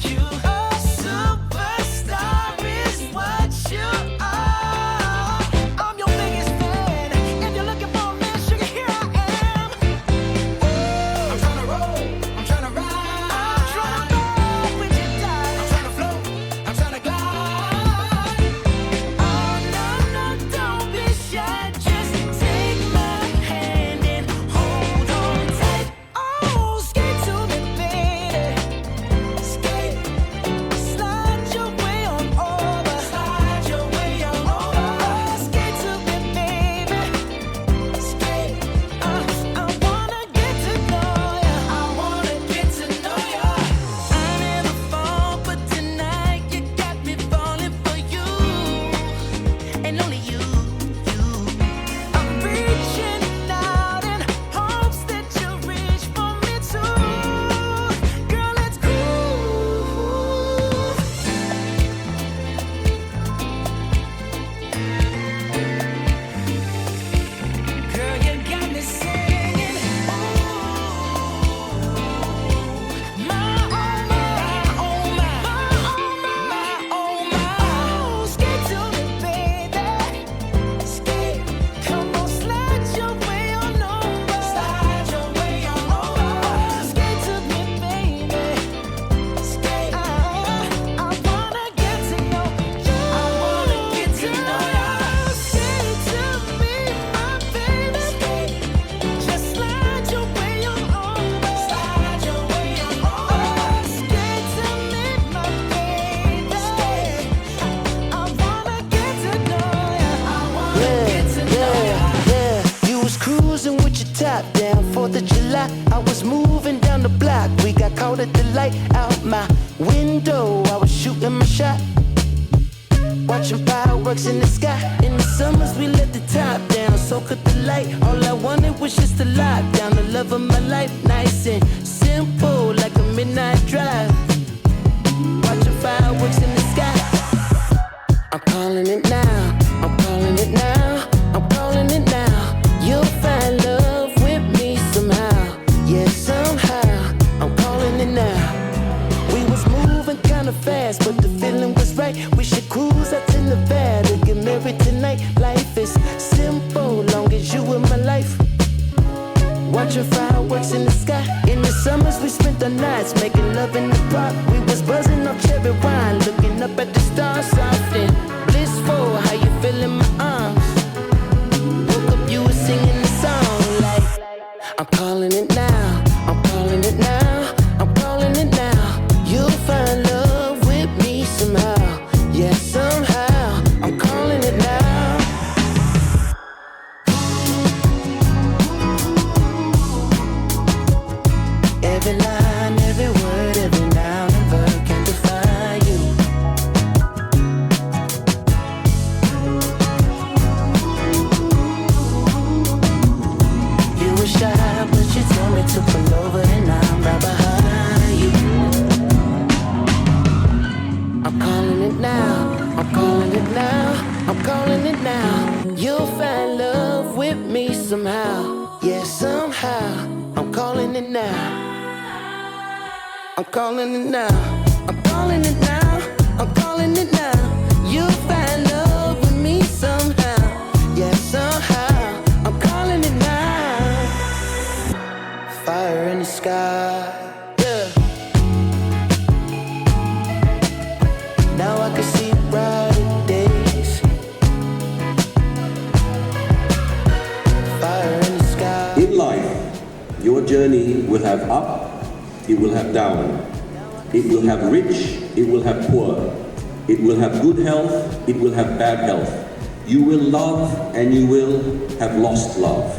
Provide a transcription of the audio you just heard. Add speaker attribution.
Speaker 1: you. A superstar is what you are. I'm your biggest fan. If you're looking for a man, sugar, here I am. I'm tryna roll, I'm tryna ride, I'm tryna roll with your die. I'm tryna float, I'm tryna glide. Oh no, no, don't be shy. Just take my hand and hold on tight. Oh, skate to me, baby. Skate, slide your way on over. Slide your way on over. Oh, skate to me, baby. Skate, I wanna get to know ya. I wanna get to know ya. I never fall, but tonight you got me falling for you, and only you. I'm reaching out in hopes that you reach for me too. Girl, let's groove. Girl, you got me singing. Ooh, my oh my, oh my. Skate to me, baby. Skate, come on, slide your way on over. Slide your way on over. Skate to me, baby. Skate, I wanna get to know you. I wanna get to know ya. Skate to me, my baby. Skate, just slide your way on over. Slide your way on over. Skate to me, my baby. Skate, I wanna get to know ya. I wanna get to know ya.
Speaker 2: Yeah, you was cruising with your top down 4th of July. I was moving down the block. We got caught at the light out my window. I was shooting my shot, watching fireworks in the sky. In the summers, we let the top down, so could the light. All I wanted was just to lock down the love of my life. Nice and simple, like a midnight drive. Watching fireworks in the sky. I'm calling it now. I'm calling it now. I'm calling it now. You'll find love with me somehow. Yeah, somehow. I'm calling it now. We was moving kinda fast, but the feeling was right. We should cruise out to Nevada, get married tonight. Life is simple, long as you in my life. Watching fireworks in the sky. In the summers, we spent the nights making love in the park. We was buzzing off cherry wine, looking up at the stars, soft and blissful. How you feel in my arms? Woke up, you were singing the song like, I'm calling it now. I'm calling it now. I'm calling it now. You'll find love with me somehow. Yeah, somehow. I'm calling it now. Every line, every word, every noun and verb can define you. You were shy, but you told me to pull over, and I'm right behind you. I'm calling it now. I'm calling it now. I'm calling it now. You'll find love with me somehow. Yeah, somehow. I'm calling it now. I'm calling it now. I'm calling it now. I'm calling it now. You'll find love with me somehow. Yeah, somehow. I'm calling it now. Fire in the sky. Yeah. Now I can see brighter days. Fire in the sky.
Speaker 3: In life, your journey will have up, it will have down. It will have rich, it will have poor. It will have good health, it will have bad health. You will love and you will have lost love.